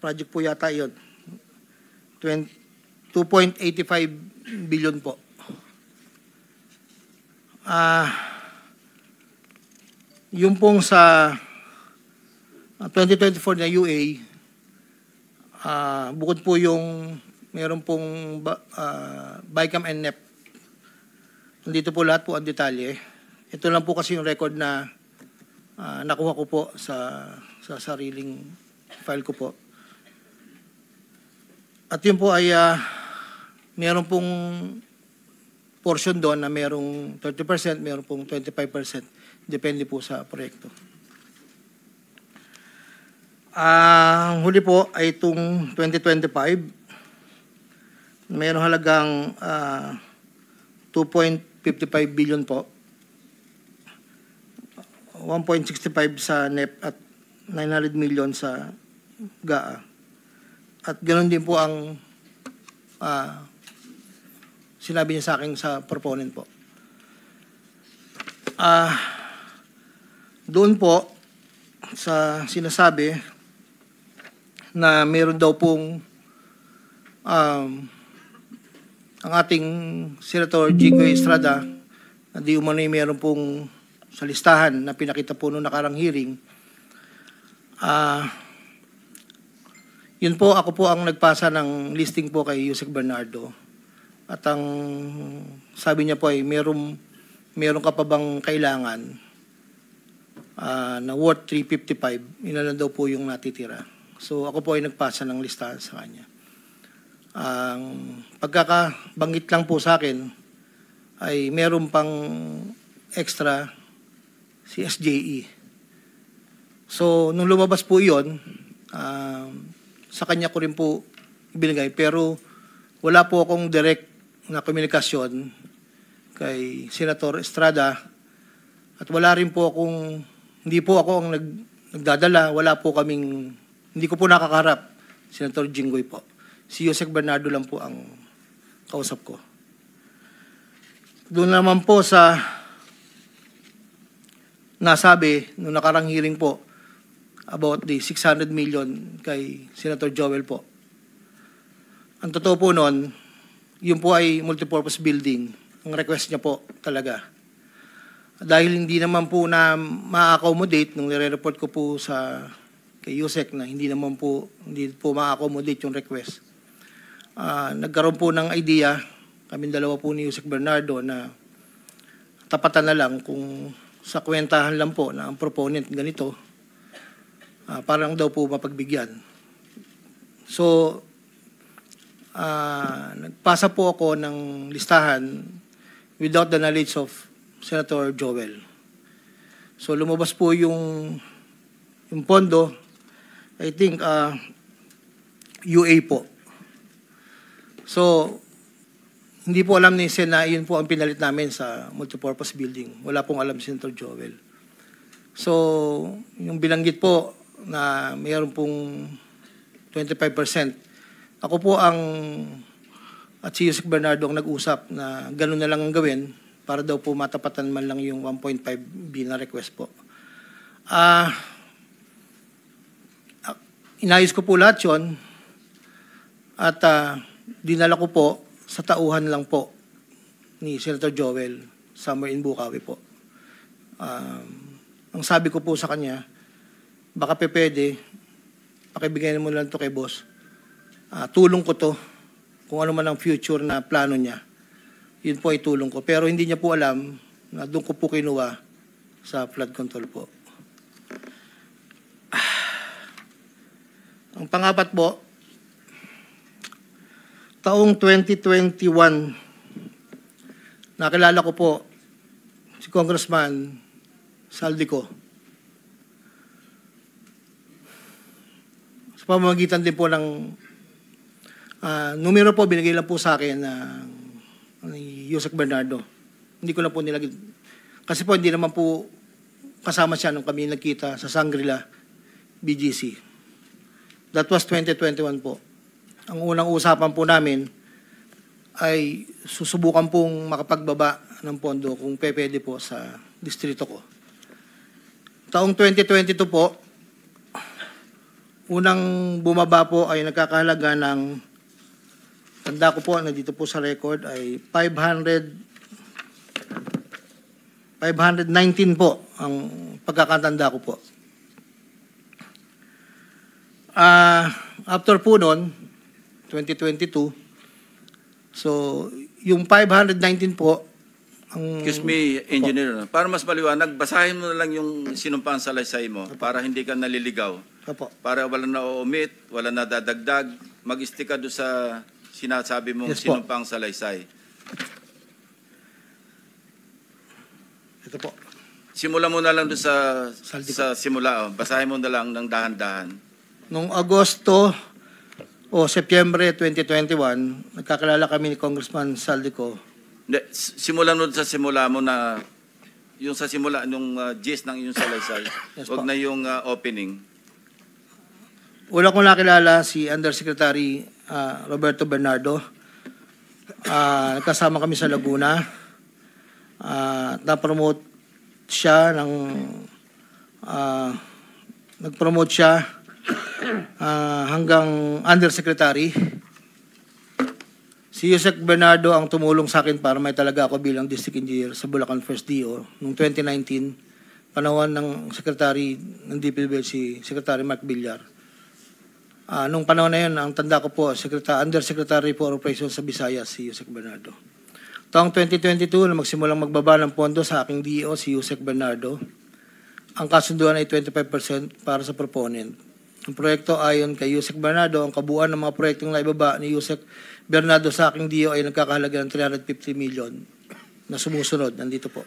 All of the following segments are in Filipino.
project po yata yun. 2.85 billion po. Yung pong sa 2024 na UA, bukod po yung meron pong BICAM and NEP. Nandito po lahat po ang detalye. Ito lang po kasi yung record na nakuha ko po sa sariling file ko po. At yun po ay meron pong portion doon na merong 30%, meron pong 25%. Depende po sa proyekto. Ang huli po ay itong 2025. Mayroong halagang 2.55 billion po. 1.65 sa NEP at 900 million sa GAA. At ganoon din po ang sinabi niya sa akin sa proponent po. Doon po sa sinasabi na meron daw pong ang ating Senator Jinggoy Estrada na di umano'y meron pong sa listahan na pinakita po noong nakarang hearing. Yun po, ako po ang nagpasa ng listing po kay Yusek Bernardo. At ang sabi niya po ay meron ka pa bang kailangan na worth 355, inalan daw po yung natitira. So ako po ay nagpasa ng listahan sa kanya. Ang pagkakabanggit lang po sa akin ay meron pang extra si SJE. So nung lumabas po yun, sa kanya ko rin po ibinigay. Pero wala po akong direct na komunikasyon kay Senator Estrada at wala rin po akong, hindi po ako ang nagdadala, wala po kaming, hindi ko po nakakaharap, Senator Jinggoy po. Si Yusek Bernardo lang po ang kausap ko. Doon naman po sa nasabi nung nakarang hearing po about the 600 million kay Senator Joel po. Ang totoo po noon, yun po ay multipurpose building. Ang request niya po talaga. Dahil hindi naman po na ma-accommodate nung nire-report ko po sa kay Yusek na hindi po ma-accommodate yung request. Nagkaroon po ng idea, kaming dalawa po ni Yusek Bernardo na tapatan na lang kung sa kwentahan lang po na ang proponent ganito, parang daw po mapagbigyan. So, nagpasa po ako ng listahan without the knowledge of Senator Joel. So, lumabas po yung pondo, I think, UA po. So, hindi po alam ni Sen na yun po ang pinalit namin sa multipurpose building. Wala pong alam si Senator Joel. So, yung bilanggit po na mayroon pong 25%. Ako po ang at si Yusek Bernardo ang nag-usap na gano'n na lang ang gawin para daw po matapatan man lang yung 1.5 B na request po. Inayos ko po lahat yun at dinala ko po sa tauhan lang po ni Senator Joel somewhere in Bukawi po. Ang sabi ko po sa kanya, baka pwede, pakibigay mo lang to kay boss. Tulong ko to, kung ano man ang future na plano niya, yun po ay tulong ko. Pero hindi niya po alam na doon ko po kinuha sa flood control po. Ang pangapat po, taong 2021, nakilala ko po si Congressman Saldico. Sa pamamagitan din po ng numero po, binigay lang po sa akin ni Yusek Bernardo. Hindi ko na po nilagay. Kasi po hindi naman po kasama siya nung kami nagkita sa Shangri-La, BGC. That was 2021 po. Ang unang usapan po namin ay susubukan pong makapagbaba ng pondo kung pwede po sa distrito ko. Taong 2022 po, unang bumaba po ay nagkakahalaga ng, tanda ko po, nandito po sa record, ay 519 po ang pagkakatanda ko po. After po noon, 2022, so yung 519 po, ang... Excuse me, Engineer. Para mas maliwanag, basahin mo na lang yung sinumpang salaysay mo para hindi ka naliligaw. Opo. Para wala na omit, wala na dadagdag, mag-stick ka doon sa sinasabi mong Yes po. sinumpang salaysay. Ito po. Simula mo na lang doon sa Saldi simula. Oh. Basahin mo na lang ng dahan-dahan. Noong Agosto o Setyembre 2021, nagkakilala kami ni Congressman Saldico. Hindi, simulan mo sa simula mo na yung sa simula, yung gist ng yung salaysay. Yes Huwag po. na yung opening. Una kong nakilala si Undersecretary Roberto Bernardo. Kasama kami sa Laguna. Na-promote siya ng nag-promote siya hanggang Undersecretary. Si Yusek Bernardo ang tumulong sa akin para may talaga ako bilang District Engineer sa Bulacan First DO noong 2019, panahon ng Secretary ng DPWH si Secretary Mark Villar. Nung panahon na yun, ang tanda ko po, Undersecretary for Operations sa Visayas, si Yusek Bernardo. Taong 2022, na magsimulang magbaba ng pondo sa aking DO, si Yusek Bernardo, ang kasunduan ay 25% para sa proponent. Ang proyekto ayon kay Yusek Bernardo, ang kabuuan ng mga proyektong naibaba ni Yusek Bernardo sa aking DO ay nagkakahalaga ng 350 million na sumusunod. Nandito po.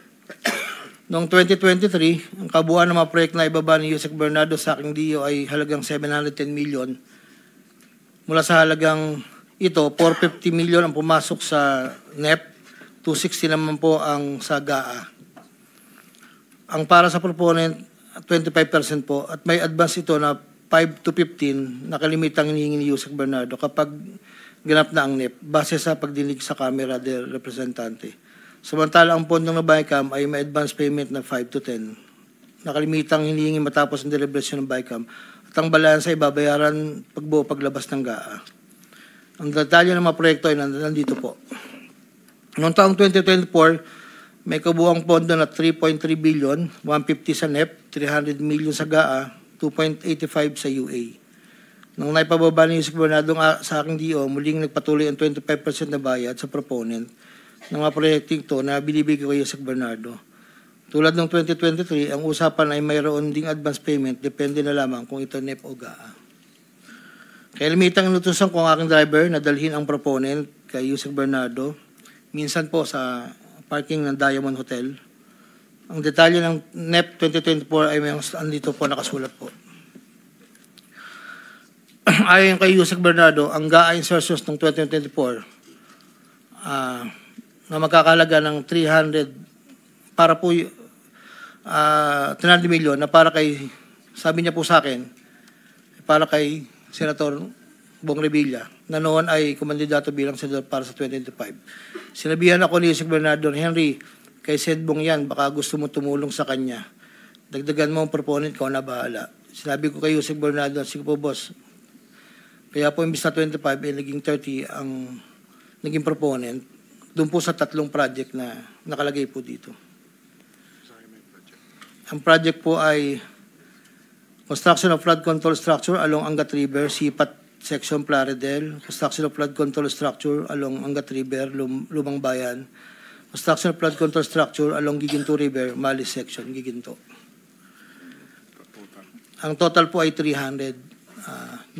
Noong 2023, ang kabuuan ng mga proyekto na ibaba ni Yusek Bernardo sa aking DO ay halagang 710 million. Mula sa halagang ito, 450 million ang pumasok sa NEP, 260 naman po ang sa GAA. Ang para sa proponent, 25% po, at may advance ito na 5 to 15 na kalimitang hinihingi ni Yusek Bernardo kapag ganap na ang NEP base sa pagdinig sa Kamera del Representante. Samantala, ang pondong na BICAM ay may advance payment na 5 to 10 na kalimitang hinihingi matapos ang deliberasyon ng BICAM at ang balansa ay babayaran pagbuo paglabas ng GAA. Ang detalye ng mga proyekto ay nandito po. Noong taong 2024, may kabuuang pondo na 3.3 billion, 150 sa NEP, 300 million sa GAA, 2.85 sa UA. Nung naipababa ni Yusek Bernardo sa aking DO, muling nagpatuloy ang 25% na bayad sa proponent ng mga proyekting ito na binibigay ko kay Yusek Bernardo. Tulad ng 2023, ang usapan ay mayroon ding advance payment, depende na lamang kung ito NEP o GAA. Kaya limitang inutusan ko ang aking driver na dalhin ang proponent kay Yusek Bernardo, minsan po sa parking ng Diamond Hotel. Ang detalye ng NEP 2024 ay may andito po nakasulat po. Ayon kay Yusek Bernardo, ang GAA insertions ng 2024 na magkakalaga ng 300 para po 300 million na para kay, sabi niya po sa akin, para kay Senator Bong Revilla na noon ay kumandidato bilang senador para sa 2025. Sinabihan ako ni Yusek Bernardo, Henry, kay Sed Bong yan, baka gusto mo tumulong sa kanya. Dagdagan mo ang proponent, ikaw na bahala. Sinabi ko kay Yusek Bernardo, sige po boss, kaya po imbis na 25 ay naging 30 ang naging proponent doon po sa 3 project na nakalagay po dito. Ang project po ay construction of flood control structure along Angat River, Sipat Section Plaridel, construction of flood control structure along Angat River, Lumang Bayan, construction of flood control structure along Giginto River, Malis Section, Giginto. Ang total po ay 300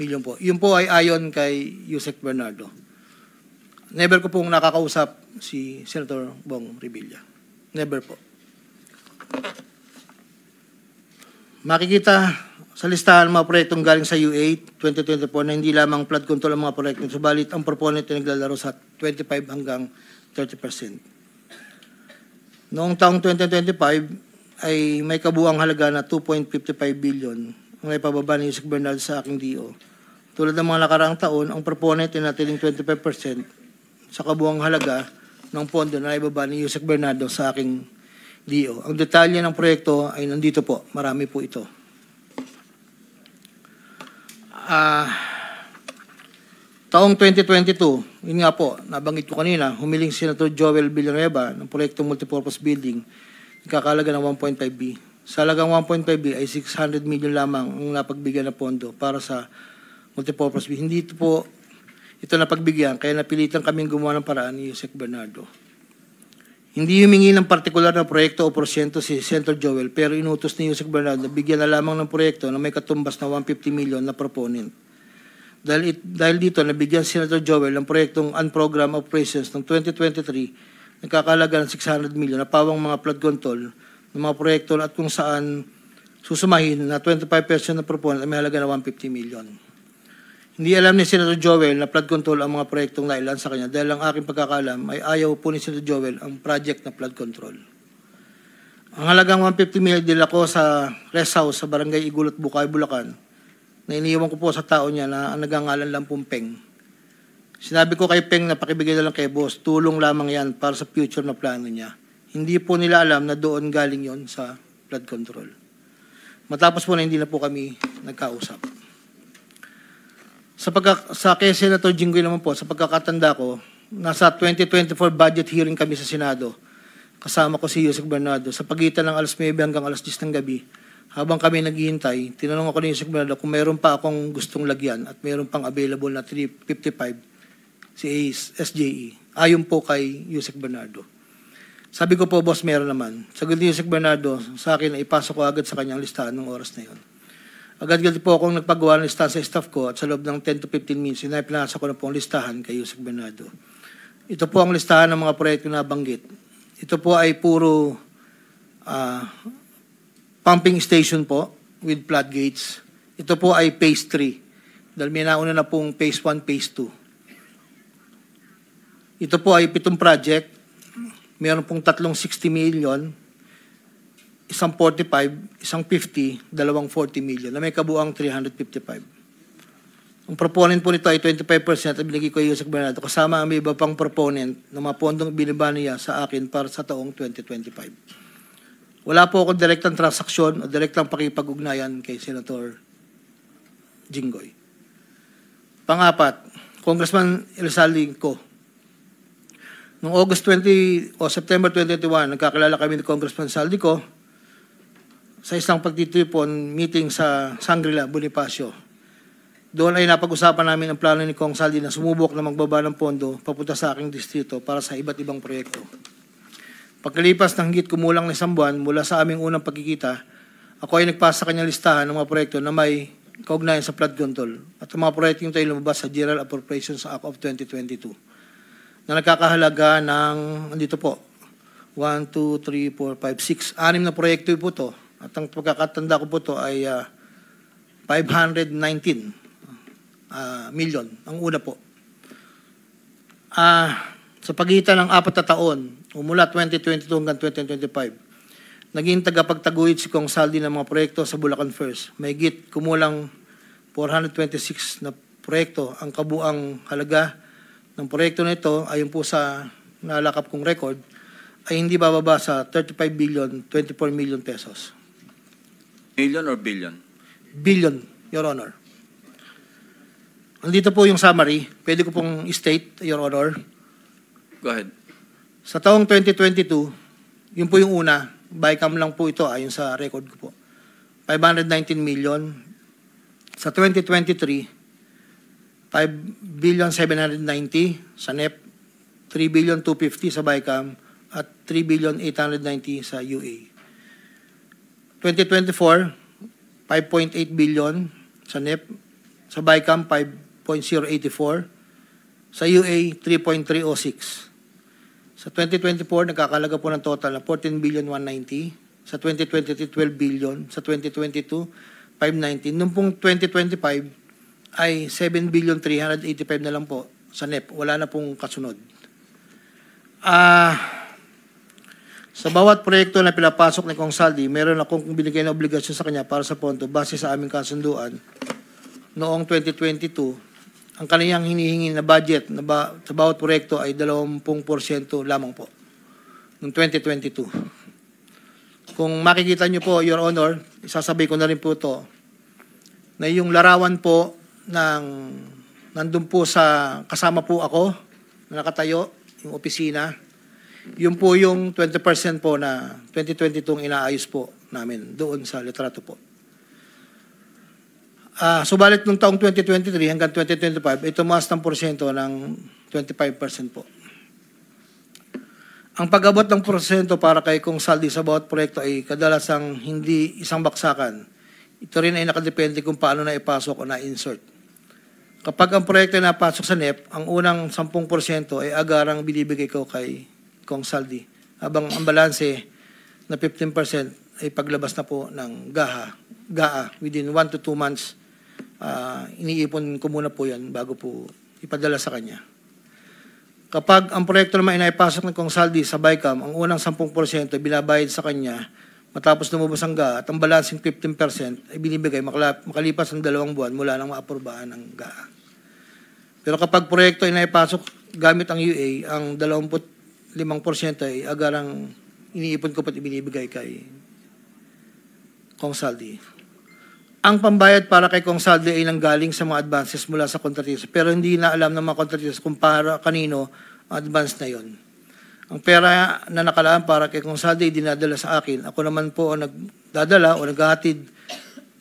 million po. Yun po ay ayon kay Yusek Bernardo. Never ko pong nakakausap si Senator Bong Revilla. Never po. Makikita sa listahan ng mga proyektong galing sa UA 2024 na hindi lamang flood control ang mga proyektong, subalit ang proponent ay naglalaro sa 25 hanggang 30%. Noong taong 2025 ay may kabuuang halaga na 2.55 billion ang naipababa ni Yusek Bernardo sa aking DO. Tulad ng mga nakaraang taon, ang proponent ay natiling 25% sa kabuuang halaga ng pondo na naibaba ni Yusek Bernardo sa aking DO. Ang detalye ng proyekto ay nandito po. Marami po ito. Taong 2022, yun nga po, nabanggit ko kanina, humiling si Senator Joel Villanueva ng proyektong multipurpose building, ikakalaga ng 1.5B. Sa halagang 1.5B ay 600 million lamang ang napagbigyan na pondo para sa multipurpose building. Hindi ito napagbigyan, kaya napilitan kaming gumawa ng paraan ni Yusek Bernardo. Hindi humingi ng partikular na proyekto o porsyento si Senator Joel, pero inutos ni Yusek Bernardo na bigyan na lamang ng proyekto na may katumbas na 150 million na proponent. Dahil dito, nabigyan si Senator Joel ng proyektong Unprogrammed Operations ng 2023 nagkakalaga ng 600 million na pawang mga flood control ng mga proyekto at kung saan susumahin na 25% na proponent ay may halaga na 150 million. Hindi alam ni Senator Joel na flood control ang mga proyektong nailan sa kanya dahil ang aking pagkakalam ay ayaw po ni Senator Joel ang project na flood control. Ang halagang 150 million dila ko sa rest house sa Barangay Igulat, Bukay, Bulacan na iniiwan ko po sa tao niya na ang nagangalan lang pong Peng. Sinabi ko kay Peng na pakibigay na lang kay boss, tulong lamang yan para sa future na plano niya. Hindi po nila alam na doon galing yon sa flood control. Matapos po na hindi na po kami nagkausap. Sa kay Senator Jinggoy naman po, sa pagkakatanda ko, nasa 2024 budget hearing kami sa Senado. Kasama ko si Yusek Bernardo sa pagitan ng alas 9 hanggang alas 10 ng gabi. Habang kami naghihintay, tinanong ako ni Yusek Bernardo kung mayroon pa akong gustong lagyan at mayroon pang available na 355 si SJE. Ayon po kay Yusek Bernardo. Sabi ko po, boss, meron naman. Sagot ni Yusek Bernardo sa akin na ipasok ko agad sa kanyang listahan ng oras na yon. Agad-agad po akong nagpagawa ng listahan sa staff ko at sa loob ng 10 to 15 minutes, pinasa ko na po ang listahan kay Yusek Bernardo. Ito po ang listahan ng mga proyekto na nabanggit. Ito po ay puro pumping station po with floodgates. Ito po ay phase 3. Dahil may nauna na pong phase 1, phase 2. Ito po ay 7 project. Meron pong 360 million, isang 45, isang 50, dalawang 40 million na may kabuang 355. Ang proponent po nito ay 25% at binigay ko yung Yusek Bernardo kasama ang may iba pang proponent ng mga pondong biniba niya sa akin para sa taong 2025. Wala po akong direktang transaksyon o direktang pakipag-ugnayan kay Senator Jinggoy. Pang-apat, Congressman Elsaldi ko. Noong August 20 o September 2021, nagkakilala kami ni Congressman Saldi ko sa isang pagtitipon meeting sa Shangri-La, Bonifacio. Doon ay napag-usapan namin ang plano ni Kong Saldi na sumubok na magbaba ng pondo papunta sa aking distrito para sa iba't ibang proyekto. Pagkalipas ng higit kumulang na isang buwan mula sa aming unang pagkikita, ako ay nagpasa sa kanyang listahan ng mga proyekto na may kaugnayan sa flood control at ang mga proyekto yung tayo lumabas sa General Appropriations Act of 2022 na nagkakahalaga ng, andito po, 1, 2, 3, 4, 5, 6, 6 na proyekto po ito at ang pagkakatanda ko po ito ay 519 million, ang una po. Sa pagitan ng 4 na taon, mula 2022 hanggang 2025, naging tagapagtaguyod si Kong Saldi ng mga proyekto sa Bulacan First. May higit kumulang 426 na proyekto. Ang kabuang halaga ng proyekto na ito, ayon po sa nalakap kong record, ay hindi bababa sa 35 billion, 24 million pesos. Million or billion? Billion, Your Honor. Andito po yung summary. Pwede ko pong state, Your Honor. Go ahead. Sa taong 2022, yun po yung una, bycam lang po ito ayon sa record ko po. 519 million. Sa 2023, 5 billion 790 sa NEP, 3 billion 250 sa bycam, at 3 billion 890 sa UA. 2024, 5.8 billion sa NEP, sa bycam 5.084, sa UA 3.306. Sa 2024, nagkakalaga po ng total na 14 billion 190. Sa 2023, 12 billion. Sa 2022, 519. Noong pong 2025 ay 7 billion 385 na lang po sa NEP. Wala na pong kasunod. Sa bawat proyekto na pinapasok ni Kong Saldi, meron akong binigay na obligasyon sa kanya para sa pondo base sa aming kasunduan noong 2022. Ang kaniyang hinihingi na budget sa bawat proyekto ay 20% lamang po noong 2022. Kung makikita niyo po, Your Honor, isasabay ko na rin po ito, na yung larawan po nandun po sa, kasama po ako, na nakatayo, yung opisina. Yun po yung 20% po na 2022 inaayos po namin doon sa litrato po. Subalit nung taong 2023 hanggang 2025, ito tumaas ng porsyento ng 25% po. Ang pag-abot ng porsyento para kay Kong Saldi sa bawat proyekto ay kadalasang hindi isang baksakan. Ito rin ay nakadepende kung paano na ipasok o na-insert. Kapag ang proyekto ay napasok sa NEP, ang unang 10% ay agarang binibigay ko kay Kong Saldi. Habang ang balanse na 15% ay paglabas na po ng GAA within 1 to 2 months. Iniipon ko muna po yan bago po ipadala sa kanya. Kapag ang proyekto naman ay naipasok ng Kong Saldi sa BICAM, ang unang 10% ay binabayad sa kanya matapos lumabas ang GAA at ang balancing 15% ay binibigay makalipas ang 2 buwan mula nang maaprubahan ng GAA. Pero kapag proyekto ay naipasok gamit ang UA, ang 25% ay agarang iniipon ko pat ibinibigay kay Kong Saldi. Ang pambayad para kay Kong Saldi ay nanggaling sa mga advances mula sa kontratista, pero hindi na alam ng mga kontratista kung para kanino ang advance na yon. Ang pera na nakalaan para kay Kong Saldi ay dinadala sa akin. Ako naman po ang nagdadala o naghahatid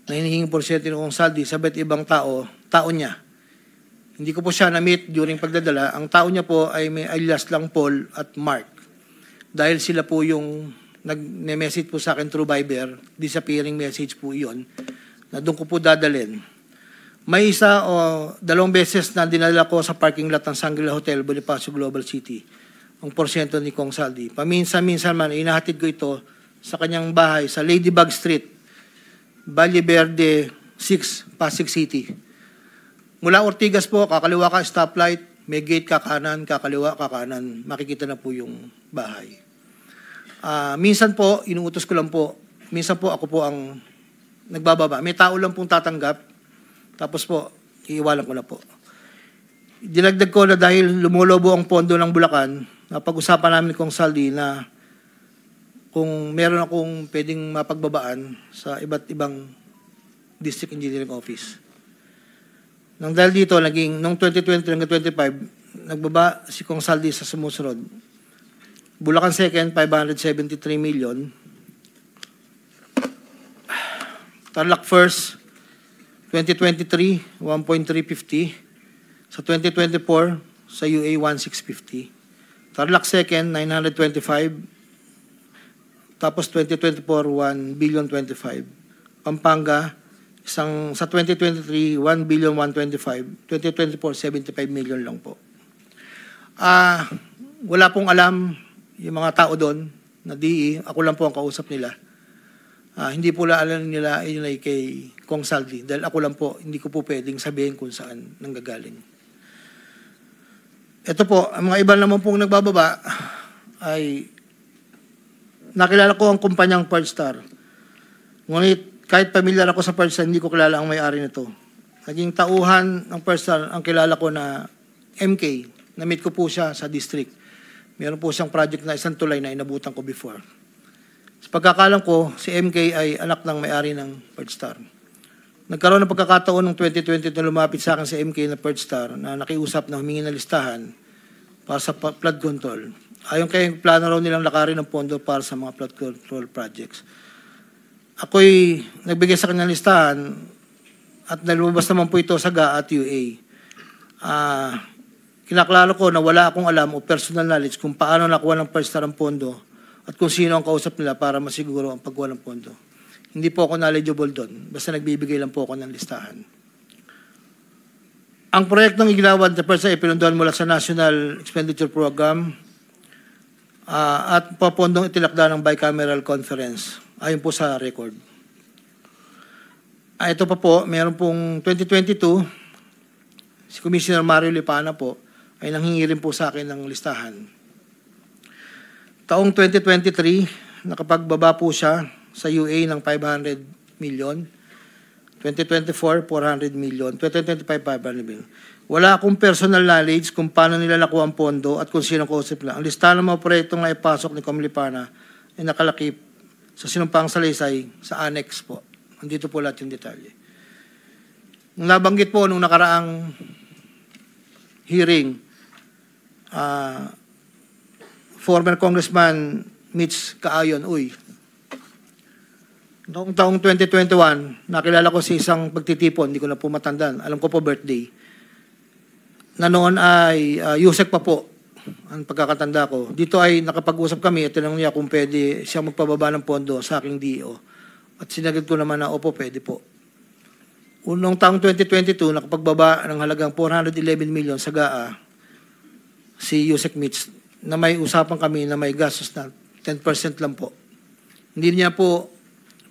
na hinihinging porsyento ng Kong Saldi sa iba't ibang tao niya. Hindi ko po siya na-meet during pagdadala. Ang tao niya po ay may alias lang Paul at Mark. Dahil sila po yung nag-message po sa akin through Viber, disappearing message po iyon, na doon ko po dadalhin. May isa o 2 beses na dinala ko sa parking lot ng Shangri-La Hotel, Bonifacio Global City, ang porsyento ni Kong Saldi. Paminsan-minsan man, inahatid ko ito sa kanyang bahay sa Ladybug Street, Valle Verde 6, Pasig City. Mula Ortigas po, kakaliwa ka, stoplight, may gate ka kanan, kakaliwa ka kanan, makikita na po yung bahay. Minsan po, inuutos ko lang po, minsan po ako po ang nagbababa. May tao lang pong tatanggap, tapos po, iiwalan ko na po. Dinagdag ko na dahil lumulobo ang pondo ng Bulacan, napag-usapan namin Kong Saldi na kung meron akong pwedeng mapagbabaan sa iba't ibang district engineering office. Nang dahil dito, nung 2020 hanggang 2025, nagbaba si Kong Saldi sa sumusunod. Bulacan 2nd, 573 million. Tarlac 1st, 2023, 1.350. Sa 2024, sa UA, 1.650. Tarlac 2nd, 925. Tapos 2024, 1.025 billion. Pampanga, sa 2023, 1.125 billion. 2024, 75 million lang po. Wala pong alam yung mga tao doon na DE. Ako lang po ang kausap nila. Hindi po alam nila yun ay kay Kong Saldi. Dahil ako lang po, hindi ko po pwedeng sabihin kung saan nanggagaling. Ito po, ang mga iba naman pong nagbababa ay nakilala ko ang kumpanyang Pearlstar. Ngunit kahit pamilyar ako sa Pearlstar, hindi ko kilala ang may-ari nito. Naging tauhan ng Pearlstar ang kilala ko na MK. Na-meet ko po siya sa district. Meron po siyang project na isang tulay na inabutan ko before. Sa pagkakalam ko, si MK ay anak ng may-ari ng Pearlstar. Nagkaroon ng pagkakataon ng 2020 na lumapit sa akin si MK na Pearlstar na nakiusap na humingi ng listahan para sa flood control. Ayon kay plano raw nilang lakarin ng pondo para sa mga flood control projects. Ako'y nagbigay sa kanyang listahan at nalumabas naman po ito sa GAA at UA. Kinaklaro ko na wala akong alam o personal knowledge kung paano nakuha ng Pearlstar ang pondo at kung sino ang kausap nila para masiguro ang pagkuha ng pondo. Hindi po ako knowledgeable doon. Basta nagbibigay lang po ako ng listahan. Ang proyektong igilawad na Pearlstar ay pinunduhan mula sa National Expenditure Program at papondong itilakda ng bicameral conference. Ayon po sa record. Ito pa po, meron pong 2022, si Commissioner Mario Lipana po ay nanghingi rin po sa akin ng listahan. Taong 2023, nakapagbaba po siya sa UA ng 500 million. 2024, 400 million. 2025, 500 million. Wala akong personal knowledge kung paano nila nakuha ang pondo at kung sino kausap lang. Ang listahan ng mga proyektong naipasok ni Comlipana ay nakalakip sa sinumpang salaysay sa annex po. Andito po lahat yung detalye. nabanggit po nung nakaraang hearing, former Congressman Mitch Kaayon, noong taong 2021, nakilala ko si isang pagtitipon, hindi ko na po matandaan, alam ko po birthday, na noon ay Yusek pa po, ang pagkakatanda ko. Dito ay nakapag-usap kami at tinanong niya kung pwede siya magpababa ng pondo sa aking DO. At sinagot ko naman na, opo, pwede po. Noong taong 2022, nakapagbaba ng halagang 411 million sa GAA si Yusek Mitch, na may usapan kami na may gastos na 10% lang po. Hindi niya po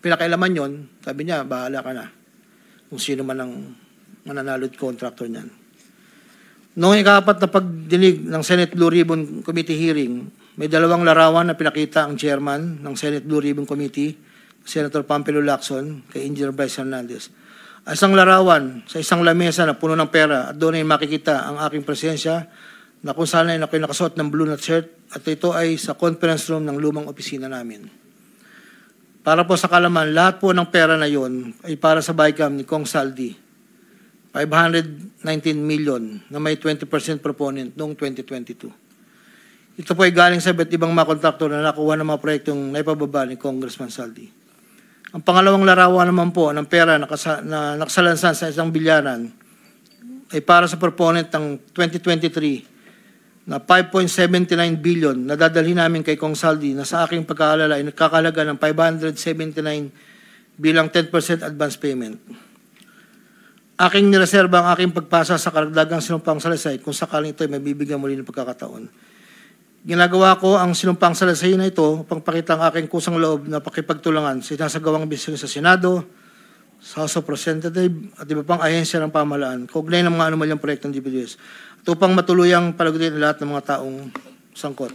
pinakailaman yon, sabi niya, bahala ka na kung sino man ang mananalod contractor niyan. Noong ika-4 na pagdinig ng Senate Blue Ribbon Committee hearing, may dalawang larawan na pinakita ang chairman ng Senate Blue Ribbon Committee, Senator Pampilo Lacson, kay Engineer Bryce Hernandez. Isang larawan sa isang lamesa na puno ng pera at doon ay makikita ang aking presensya na kung saan ay ako'y nakasuot ng blue na shirt at ito ay sa conference room ng lumang opisina namin. Para po sa kalaman, lahat po ng pera na yon ay para sa BICAM ni Kong Saldi. 519 million na may 20% proponent noong 2022. Ito po ay galing sa iba't ibang mga kontraktor na nakuha ng mga proyektong naipababa ni Congressman Saldi. Ang pangalawang larawan naman po ng pera na nakasalansan sa isang bilyaran ay para sa proponent ng 2023 na 5.79 billion na dadalhin namin kay Kong Saldi na sa aking pagkaalala ay nagkakalaga ng 579 bilang 10% advance payment. Aking nireserba ang aking pagpasa sa karagdagang sinumpang salaysay kung sakaling ito ay mabibigyan muli ng pagkakataon. Ginagawa ko ang sinumpang salaysay na ito upang pakita ang aking kusang loob na pakipagtulangan sa sinasagawang bisyo sa Senado, sa House of Representatives at iba pang ahensya ng pamahalaan, kaugnay ng mga anumalyang proyekto ng DPWH, at upang matuluyang palagutin ang lahat ng mga taong sangkot.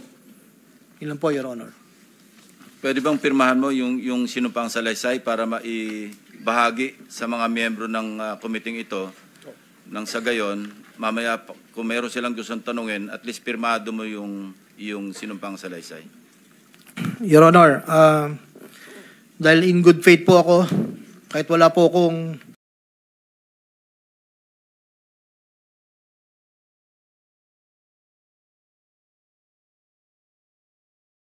Ilan po, Your Honor. Pwede bang pirmahan mo yung sinumpang salaysay para maibahagi sa mga miyembro ng committee ito nang sa gayon, mamaya kung meron silang gustong tanungin, at least pirmado mo yung sinumpang salaysay. Your Honor, dahil in good faith po ako, kahit wala po akong